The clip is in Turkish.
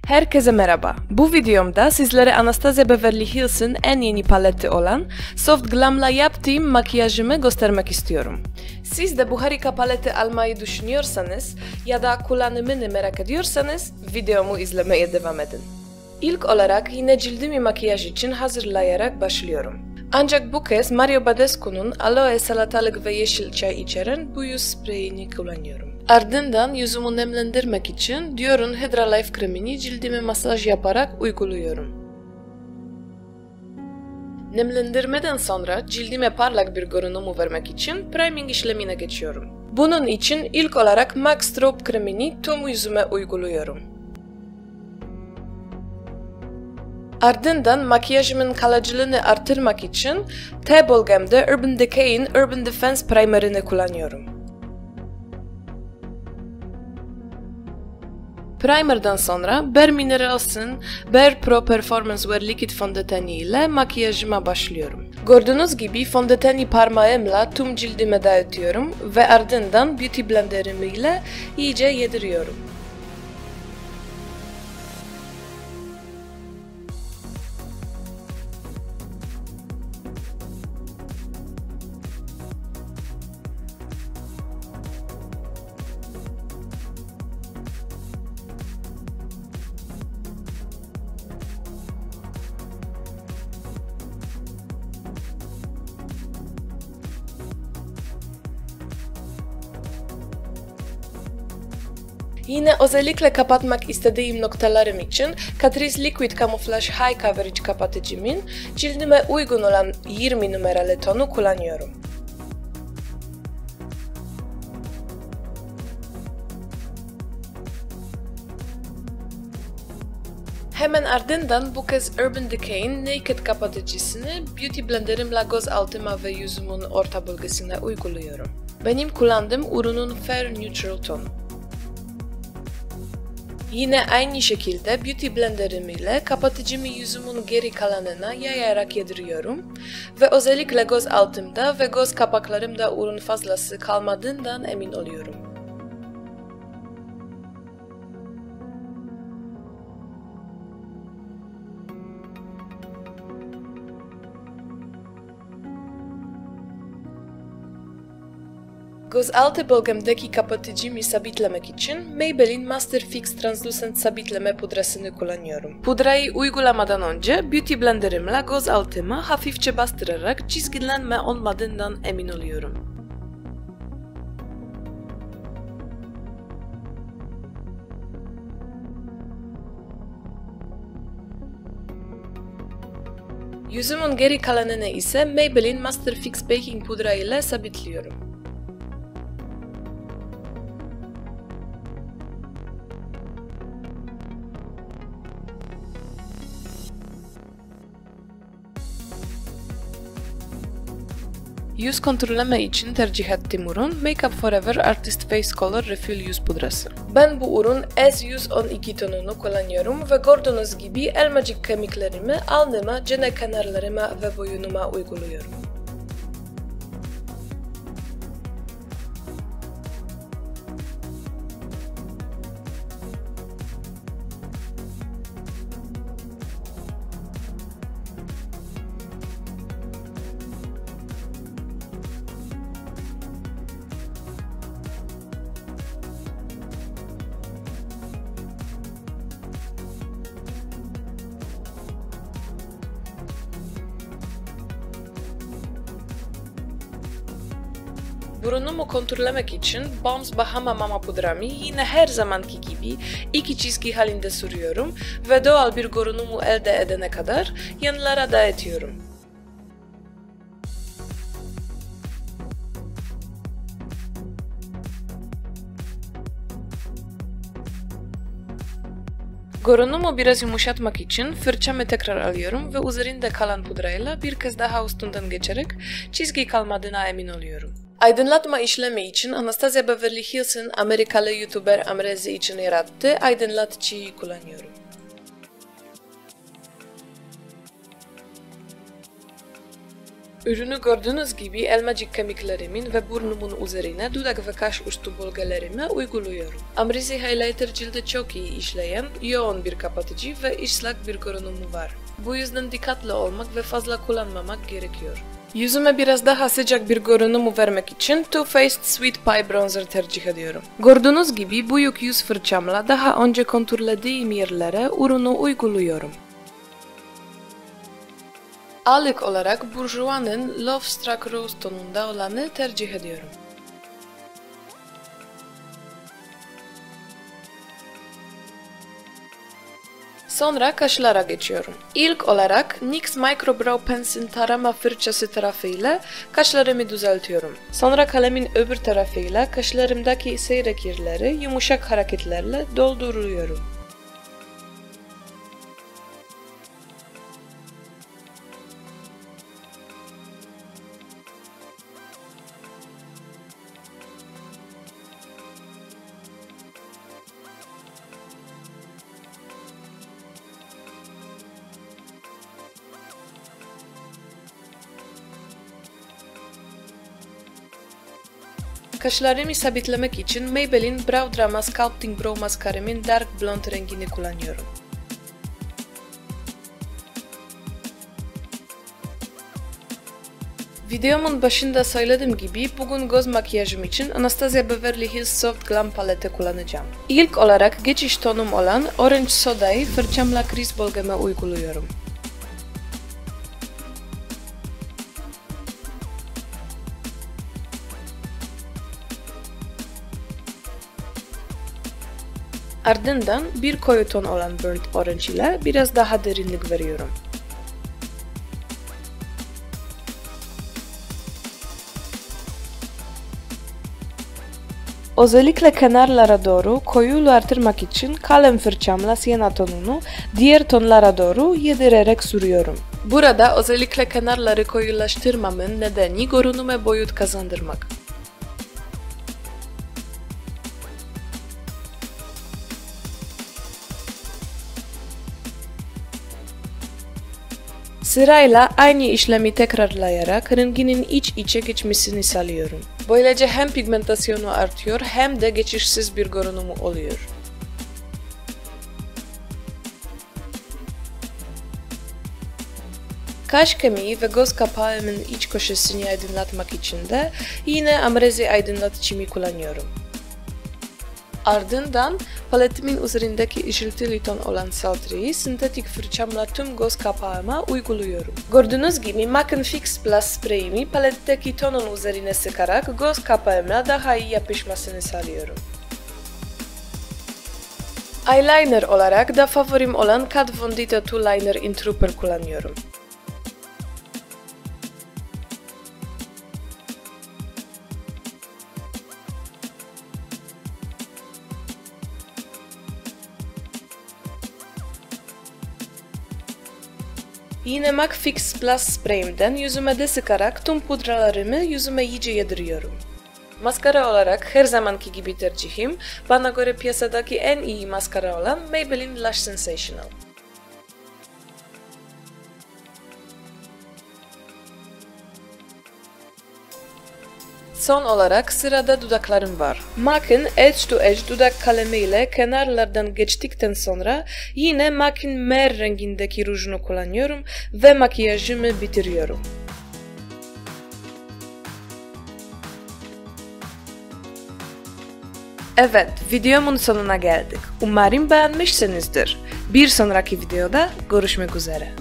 Herkese merhaba. Bu videomda sizlere Anastasia Beverly Hills'ın en yeni paleti olan Soft Glam'la yaptığım makyajımı göstermek istiyorum. Siz de bu harika paleti almayı düşünüyorsanız ya da kullanımını merak ediyorsanız videomu izlemeye devam edin. İlk olarak yine cildimi makyaj için hazırlayarak başlıyorum. Ancak bu kez Mario Badescu'nun aloe, salatalık ve yeşil çay içeren bu yüz spreyini kullanıyorum. Ardından yüzümü nemlendirmek için Dior'un Hydra Life kremini cildime masaj yaparak uyguluyorum. Nemlendirmeden sonra cildime parlak bir görünümü vermek için priming işlemine geçiyorum. Bunun için ilk olarak MAC Strobe kremini tüm yüzüme uyguluyorum. Ardından makyajımın kalıcılığını artırmak için T-Bölgem'de Urban Decay'in Urban Defense Primer'ını kullanıyorum. Primer'dan sonra Bare Minerals'ın Bare Pro Performance Wear Liquid fondöteni ile makyajıma başlıyorum. Gördüğünüz gibi fondöteni parmağımla tüm cildime dağıtıyorum ve ardından Beauty Blender'ım ile iyice yediriyorum. Yine özellikle kapatmak istediğim noktalarım için Catrice Liquid Camouflage High Coverage kapatıcımın cildime uygun olan 20 numaralı tonu kullanıyorum. Hemen ardından bu kez Urban Decay'in Naked kapatıcısını Beauty Blender'ımla göz altıma ve yüzümün orta bölgesine uyguluyorum. Benim kullandığım ürünün Fair Neutral tonu. Yine aynı şekilde Beauty Blender'ım ile kapatıcımı yüzümün geri kalanına yayarak yediriyorum ve özellikle göz altımda ve göz kapaklarımda ürün fazlası kalmadığından emin oluyorum. Gözaltı bölgemdeki kapatıcımı sabitlemek için Maybelline Master Fix Translucent sabitleme pudrasını kullanıyorum. Pudrayı uygulamadan önce Beauty Blender'ımla gözaltıma hafifçe bastırarak çizgilenme olmadığından emin oluyorum. Yüzümün geri kalanını ise Maybelline Master Fix Baking pudra ile sabitliyorum. Yüz kontrolleme için tercih ettiğim ürün Make Up For Ever Artist Face Color Refill yüz pudrası. Ben bu ürün S112 tonunu kullanıyorum ve gördüğünüz gibi elmacık kemiklerimi alnıma, çene kenarlarıma ve boyunuma uyguluyorum. Burnumu kontrollemek için Bombs Bahama Mama pudramı yine her zamanki gibi iki çizgi halinde sürüyorum ve doğal bir görünümü elde edene kadar yanlara dağıtıyorum. Görünümü biraz yumuşatmak için fırçamı tekrar alıyorum ve üzerinde kalan pudrayla bir kez daha üstünden geçerek çizgi kalmadığına emin oluyorum. Aydınlatma işlemi için Anastasia Beverly Hills'ın Amerikalı YouTuber Amrezi için yarattığı aydınlatıcıyı kullanıyorum. Ürünü gördüğünüz gibi elmacık kemiklerimin ve burnumun üzerine dudak ve kaş üstü bölgelerime uyguluyorum. Amrizi Highlighter cilde çok iyi işleyen, yoğun bir kapatıcı ve ıslak bir görünümü var. Bu yüzden dikkatli olmak ve fazla kullanmamak gerekiyor. Yüzüme biraz daha sıcak bir görünümü vermek için Too Faced Sweet Pie Bronzer tercih ediyorum. Gördüğünüz gibi büyük yüz fırçamla daha önce kontürlediğim yerlere ürünü uyguluyorum. Ağırlık olarak Bourjois'ın Love Struck Rose tonunda olanı tercih ediyorum. Sonra kaşlara geçiyorum. İlk olarak NYX Micro Brow Pens'in tarama fırçası tarafıyla kaşlarımı düzeltiyorum. Sonra kalemin öbür tarafıyla kaşlarımdaki seyrek yerleri yumuşak hareketlerle dolduruyorum. Kaşlarımı sabitlemek için Maybelline Brow Drama Sculpting Brow Mascaramın Dark Blonde rengini kullanıyorum. Videomun başında söylediğim gibi bugün göz makyajım için Anastasia Beverly Hills Soft Glam paleti kullanacağım. İlk olarak geçiş tonum olan Orange Soda'yı fırçamla kriz bölgeme uyguluyorum. Ardından bir koyu ton olan Burnt Orange ile biraz daha derinlik veriyorum. Özellikle kenarlara doğru koyuluğu artırmak için kalem fırçamla siyana tonunu diğer tonlara doğru yedirerek sürüyorum. Burada özellikle kenarları koyulaştırmamın nedeni görünüme boyut kazandırmak. Sırayla aynı işlemi tekrarlayarak renginin iç içe geçmesini sağlıyorum. Böylece hem pigmentasyonu artıyor hem de geçişsiz bir görünümü oluyor. Kaş kemiği ve göz kapağımın iç köşesini aydınlatmak için de yine Amrezy aydınlatıcımı kullanıyorum. Ardından paletimin üzerindeki ışıltılı ton olan Sultry'yi sentetik fırçamla tüm göz kapağıma uyguluyorum. Gördüğünüz gibi MAC'ın Fix Plus spreyimi paletteki tonun üzerine sıkarak göz kapağıma daha iyi yapışmasını sağlıyorum. Eyeliner olarak da favorim olan Kat Von D Tattoo Liner in Trooper kullanıyorum. Yine MAC Fix Plus spreyimden yüzüme de sıkarak tüm pudralarımı yüzüme iyice yediriyorum. Maskara olarak her zamanki gibi tercihim, bana göre piyasadaki en iyi maskara olan Maybelline Lash Sensational. Son olarak sırada dudaklarım var. MAC'ın Edge to Edge dudak kalemi ile kenarlardan geçtikten sonra yine MAC'ın mer rengindeki rujunu kullanıyorum ve makyajımı bitiriyorum. Evet, videomun sonuna geldik. Umarım beğenmişsinizdir. Bir sonraki videoda görüşmek üzere.